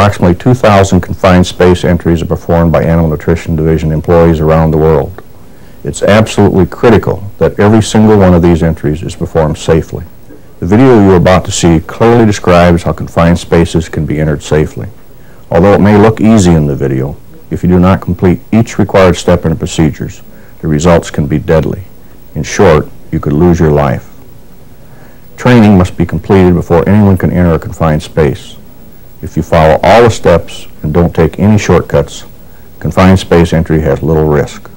approximately 2,000 confined space entries are performed by Animal Nutrition Division employees around the world. It's absolutely critical that every single one of these entries is performed safely. The video you're about to see clearly describes how confined spaces can be entered safely. Although it may look easy in the video, if you do not complete each required step in the procedures, the results can be deadly. In short, you could lose your life. Training must be completed before anyone can enter a confined space. If you follow all the steps and don't take any shortcuts, confined space entry has little risk.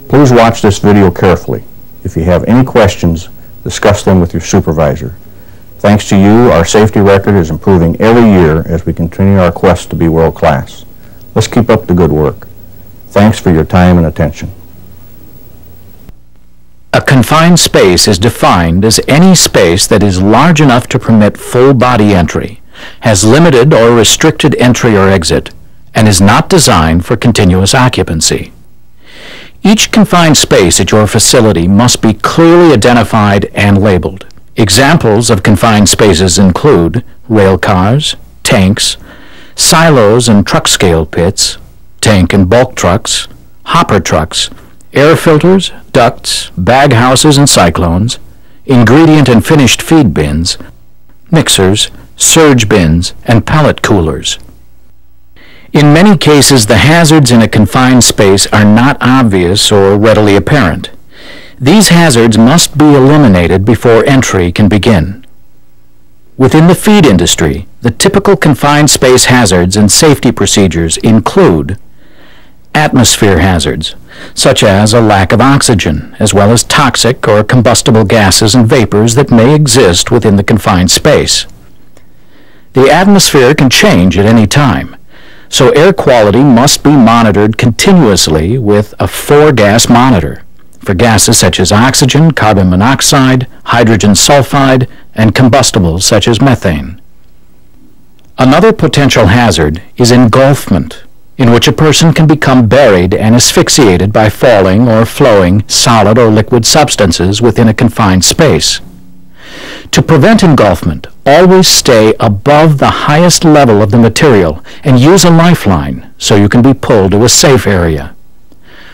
Please watch this video carefully. If you have any questions, discuss them with your supervisor. Thanks to you, our safety record is improving every year as we continue our quest to be world class. Let's keep up the good work. Thanks for your time and attention. A confined space is defined as any space that is large enough to permit full body entry, has limited or restricted entry or exit, and is not designed for continuous occupancy. Each confined space at your facility must be clearly identified and labeled. Examples of confined spaces include rail cars, tanks, silos and truck scale pits, tank and bulk trucks, hopper trucks, air filters, ducts, bag houses and cyclones, ingredient and finished feed bins, mixers, surge bins, and pallet coolers. In many cases, the hazards in a confined space are not obvious or readily apparent. These hazards must be eliminated before entry can begin. Within the feed industry, the typical confined space hazards and safety procedures include atmosphere hazards, such as a lack of oxygen, as well as toxic or combustible gases and vapors that may exist within the confined space. The atmosphere can change at any time, so air quality must be monitored continuously with a 4-gas monitor for gases such as oxygen, carbon monoxide, hydrogen sulfide, and combustibles such as methane. Another potential hazard is engulfment, in which a person can become buried and asphyxiated by falling or flowing solid or liquid substances within a confined space. To prevent engulfment, always stay above the highest level of the material and use a lifeline so you can be pulled to a safe area.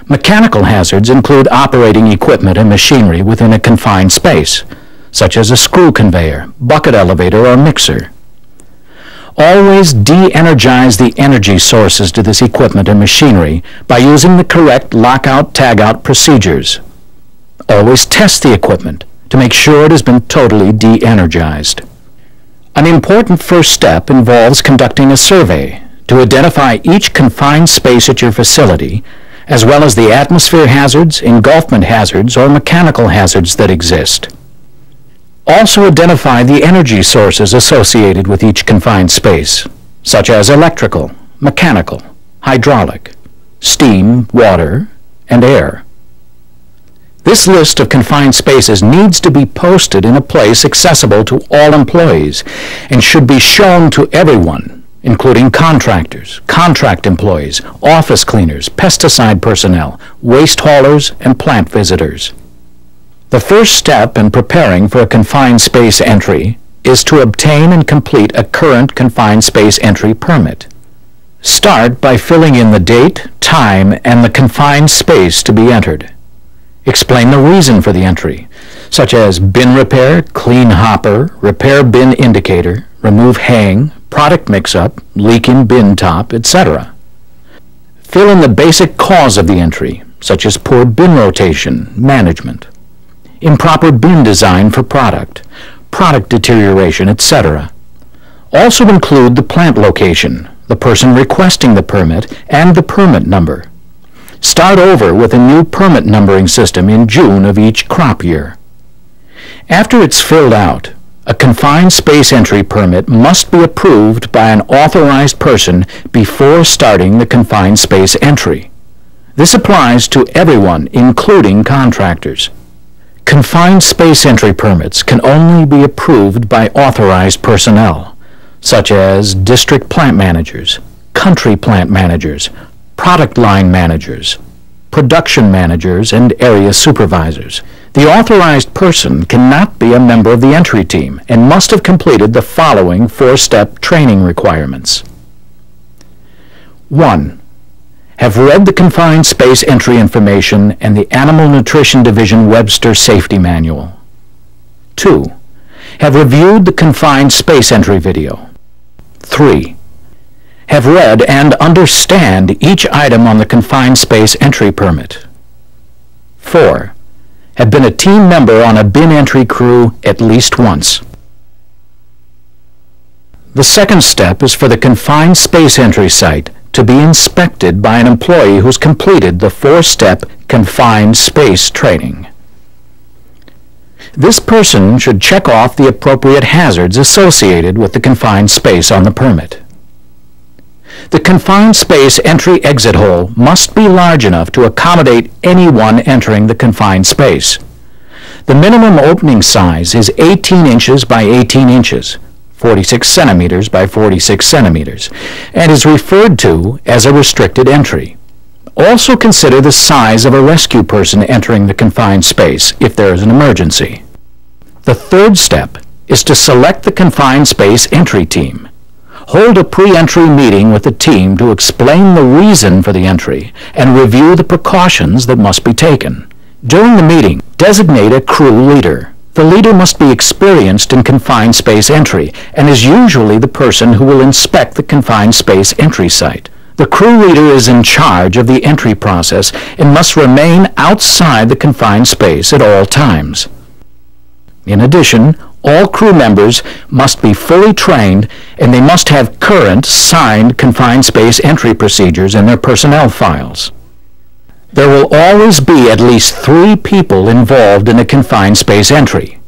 Mechanical hazards include operating equipment and machinery within a confined space, such as a screw conveyor, bucket elevator, or mixer. Always de-energize the energy sources to this equipment and machinery by using the correct lockout-tagout procedures. Always test the equipment to make sure it has been totally de-energized. An important first step involves conducting a survey to identify each confined space at your facility, as well as the atmosphere hazards, engulfment hazards, or mechanical hazards that exist. Also identify the energy sources associated with each confined space, such as electrical, mechanical, hydraulic, steam, water, and air. This list of confined spaces needs to be posted in a place accessible to all employees and should be shown to everyone, including contractors, contract employees, office cleaners, pesticide personnel, waste haulers, and plant visitors. The first step in preparing for a confined space entry is to obtain and complete a current confined space entry permit. Start by filling in the date, time, and the confined space to be entered. Explain the reason for the entry, such as bin repair, clean hopper, repair bin indicator, remove hang, product mix-up, leak in bin top, etc. Fill in the basic cause of the entry, such as poor bin rotation, management, improper bin design for product deterioration, etc. Also include the plant location, the person requesting the permit, and the permit number. Start over with a new permit numbering system in June of each crop year. After it's filled out, a confined space entry permit must be approved by an authorized person before starting the confined space entry. This applies to everyone, including contractors. Confined space entry permits can only be approved by authorized personnel, such as district plant managers, country plant managers, product line managers, production managers, and area supervisors. The authorized person cannot be a member of the entry team and must have completed the following 4-step training requirements. 1. Have read the confined space entry information and the Animal Nutrition Division Webster Safety Manual. 2. Have reviewed the confined space entry video. 3. Have read and understand each item on the confined space entry permit. 4. Have been a team member on a bin entry crew at least once. The second step is for the confined space entry site to be inspected by an employee who's completed the 4-step confined space training. This person should check off the appropriate hazards associated with the confined space on the permit. The confined space entry-exit hole must be large enough to accommodate anyone entering the confined space. The minimum opening size is 18 inches by 18 inches, 46 centimeters by 46 centimeters, and is referred to as a restricted entry. Also consider the size of a rescue person entering the confined space if there is an emergency. The third step is to select the confined space entry team. Hold a pre-entry meeting with the team to explain the reason for the entry and review the precautions that must be taken. During the meeting, designate a crew leader. The leader must be experienced in confined space entry and is usually the person who will inspect the confined space entry site. The crew leader is in charge of the entry process and must remain outside the confined space at all times. In addition, all crew members must be fully trained and they must have current, signed confined space entry procedures in their personnel files. There will always be at least 3 people involved in a confined space entry.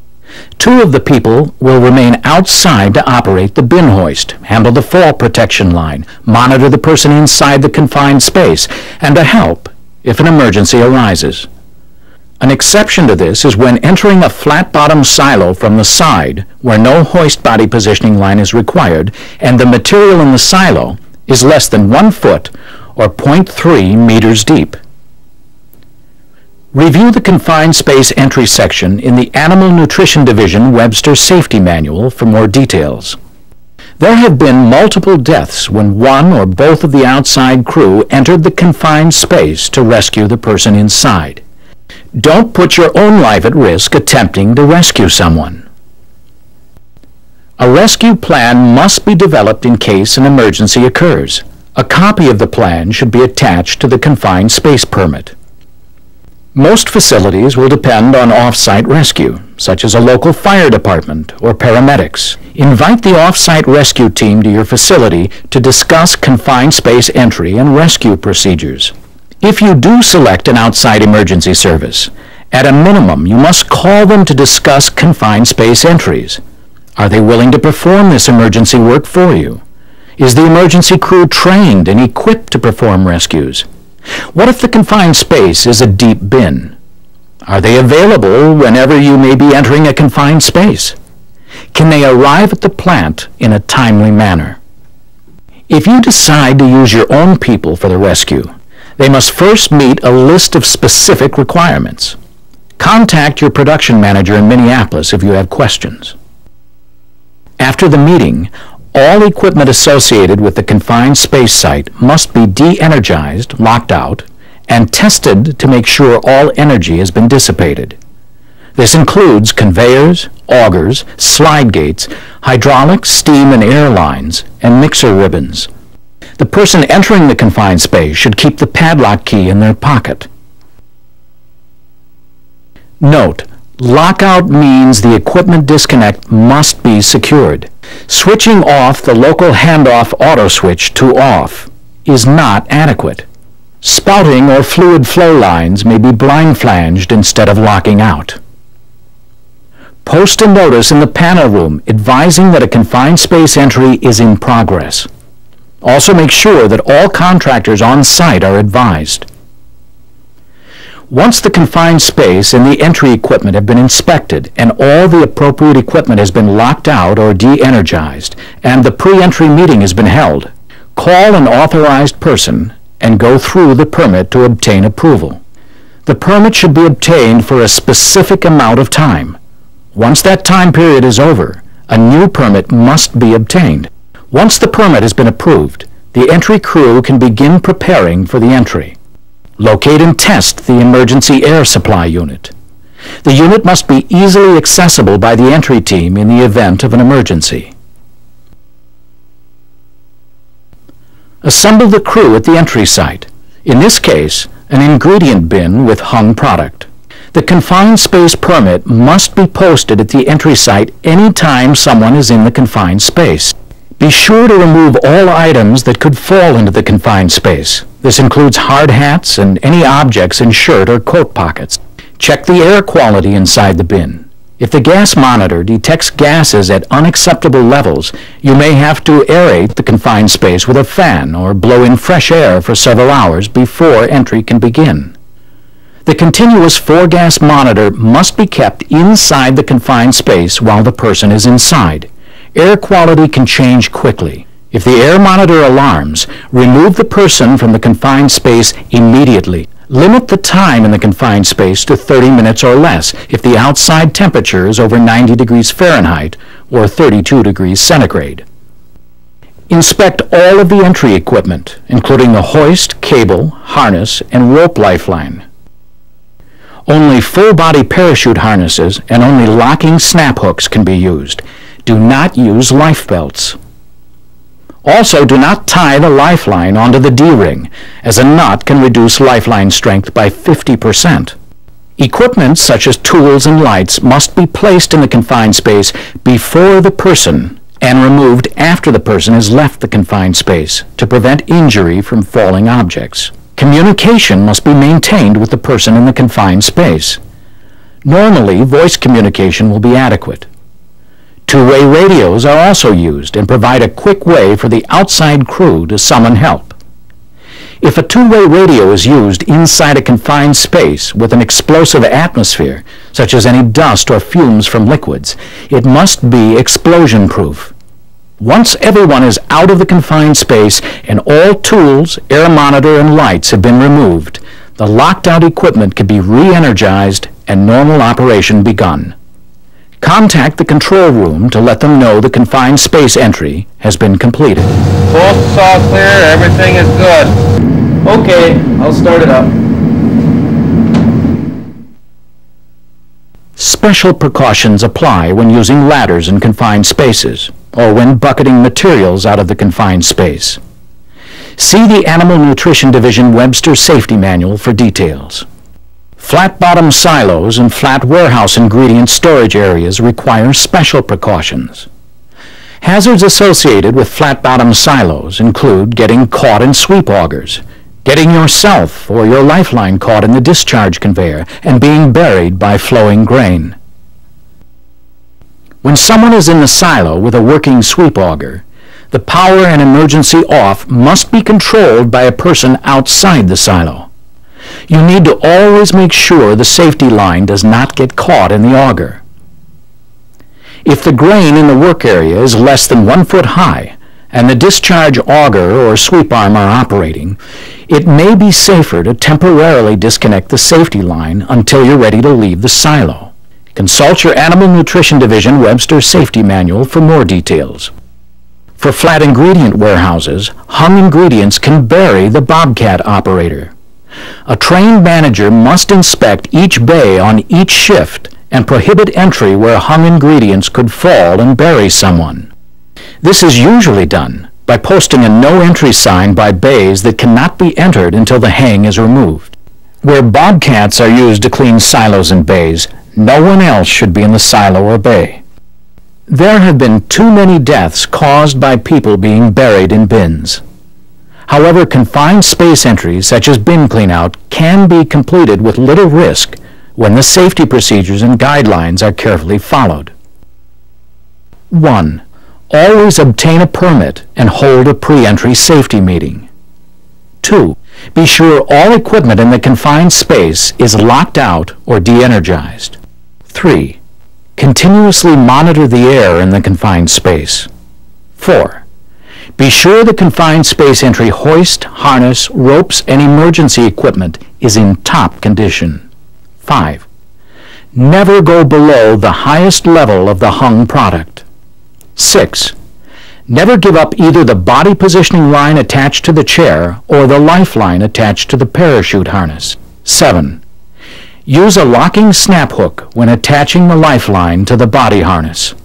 2 of the people will remain outside to operate the bin hoist, handle the fall protection line, monitor the person inside the confined space, and to help if an emergency arises. An exception to this is when entering a flat-bottom silo from the side where no hoist body positioning line is required and the material in the silo is less than 1 foot or 0.3 meters deep. Review the confined space entry section in the Animal Nutrition Division Webster Safety Manual for more details. There have been multiple deaths when one or both of the outside crew entered the confined space to rescue the person inside. Don't put your own life at risk attempting to rescue someone. A rescue plan must be developed in case an emergency occurs. A copy of the plan should be attached to the confined space permit. Most facilities will depend on off-site rescue, such as a local fire department or paramedics. Invite the off-site rescue team to your facility to discuss confined space entry and rescue procedures. If you do select an outside emergency service, at a minimum you must call them to discuss confined space entries. Are they willing to perform this emergency work for you? Is the emergency crew trained and equipped to perform rescues? What if the confined space is a deep bin? Are they available whenever you may be entering a confined space? Can they arrive at the plant in a timely manner? If you decide to use your own people for the rescue, they must first meet a list of specific requirements. Contact your production manager in Minneapolis if you have questions. After the meeting, all equipment associated with the confined space site must be de-energized, locked out, and tested to make sure all energy has been dissipated. This includes conveyors, augers, slide gates, hydraulic, steam and air lines, and mixer ribbons. The person entering the confined space should keep the padlock key in their pocket. Note: lockout means the equipment disconnect must be secured. Switching off the local handoff auto switch to off is not adequate. Spouting or fluid flow lines may be blind flanged instead of locking out. Post a notice in the panel room advising that a confined space entry is in progress. Also make sure that all contractors on site are advised. Once the confined space and the entry equipment have been inspected and all the appropriate equipment has been locked out or de-energized and the pre-entry meeting has been held, call an authorized person and go through the permit to obtain approval. The permit should be obtained for a specific amount of time. Once that time period is over, a new permit must be obtained. Once the permit has been approved, the entry crew can begin preparing for the entry. Locate and test the emergency air supply unit. The unit must be easily accessible by the entry team in the event of an emergency. Assemble the crew at the entry site. In this case, an ingredient bin with hung product. The confined space permit must be posted at the entry site any time someone is in the confined space. Be sure to remove all items that could fall into the confined space. This includes hard hats and any objects in shirt or coat pockets. Check the air quality inside the bin. If the gas monitor detects gases at unacceptable levels, you may have to aerate the confined space with a fan or blow in fresh air for several hours before entry can begin. The continuous 4-gas monitor must be kept inside the confined space while the person is inside. Air quality can change quickly. If the air monitor alarms, remove the person from the confined space immediately. Limit the time in the confined space to 30 minutes or less if the outside temperature is over 90 degrees Fahrenheit or 32 degrees centigrade. Inspect all of the entry equipment, including the hoist, cable, harness, and rope lifeline. Only full-body parachute harnesses and only locking snap hooks can be used. Do not use life belts. Also, do not tie the lifeline onto the D-ring, as a knot can reduce lifeline strength by 50%. Equipment such as tools and lights must be placed in the confined space before the person and removed after the person has left the confined space to prevent injury from falling objects. Communication must be maintained with the person in the confined space. Normally, voice communication will be adequate. Two-way radios are also used and provide a quick way for the outside crew to summon help. If a two-way radio is used inside a confined space with an explosive atmosphere, such as any dust or fumes from liquids, it must be explosion-proof. Once everyone is out of the confined space and all tools, air monitor, and lights have been removed, the locked-out equipment can be re-energized and normal operation begun. Contact the control room to let them know the confined space entry has been completed. Both all clear, everything is good. Okay, I'll start it up. Special precautions apply when using ladders in confined spaces or when bucketing materials out of the confined space. See the Animal Nutrition Division Webster Safety Manual for details. Flat-bottom silos and flat warehouse ingredient storage areas require special precautions. Hazards associated with flat-bottom silos include getting caught in sweep augers, getting yourself or your lifeline caught in the discharge conveyor, and being buried by flowing grain. When someone is in the silo with a working sweep auger, the power and emergency off must be controlled by a person outside the silo. You need to always make sure the safety line does not get caught in the auger. If the grain in the work area is less than 1 foot high and the discharge auger or sweep arm are operating, it may be safer to temporarily disconnect the safety line until you're ready to leave the silo. Consult your Animal Nutrition Division Webster Safety Manual for more details. For flat ingredient warehouses, hung ingredients can bury the bobcat operator. A trained manager must inspect each bay on each shift and prohibit entry where hung ingredients could fall and bury someone. This is usually done by posting a no-entry sign by bays that cannot be entered until the hang is removed. Where bobcats are used to clean silos and bays, no one else should be in the silo or bay. There have been too many deaths caused by people being buried in bins. However, confined space entries such as bin cleanout can be completed with little risk when the safety procedures and guidelines are carefully followed. 1. Always obtain a permit and hold a pre-entry safety meeting. 2. Be sure all equipment in the confined space is locked out or de-energized. 3. Continuously monitor the air in the confined space. 4. Be sure the confined space entry hoist, harness, ropes, and emergency equipment is in top condition. 5. Never go below the highest level of the hung product. 6. Never give up either the body positioning line attached to the chair or the lifeline attached to the parachute harness. 7. Use a locking snap hook when attaching the lifeline to the body harness.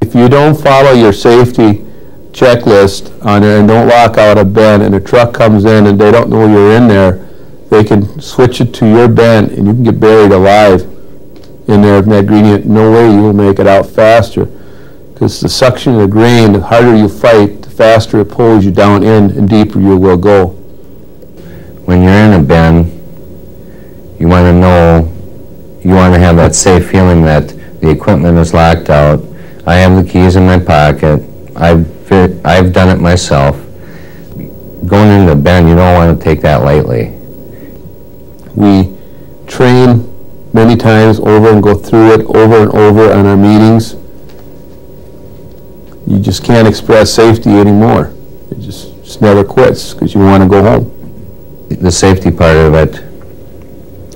If you don't follow your safety checklist on there and don't lock out a bend and a truck comes in and they don't know you're in there, they can switch it to your bend and you can get buried alive in there in that green. No way you will make it out faster, because the suction of the grain, the harder you fight, the faster it pulls you down in and deeper you will go. When you're in a bend, you want to know, you want to have that safe feeling that the equipment is locked out. I have the keys in my pocket. I've done it myself. Going into the bend, you don't want to take that lightly. We train many times over and go through it over and over on our meetings. You just can't express safety anymore. It just never quits because you want to go home. The safety part of it,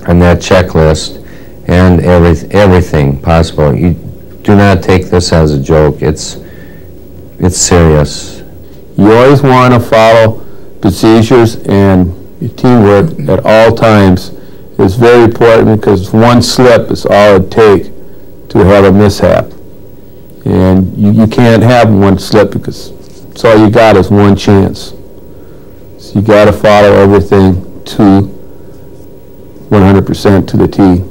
and that checklist, and everything possible. You do not take this as a joke. It's serious. You always want to follow procedures and teamwork at all times. It's very important because one slip is all it takes to have a mishap. And you can't have one slip because it's all you got is one chance. So you got to follow everything to 100% to the T.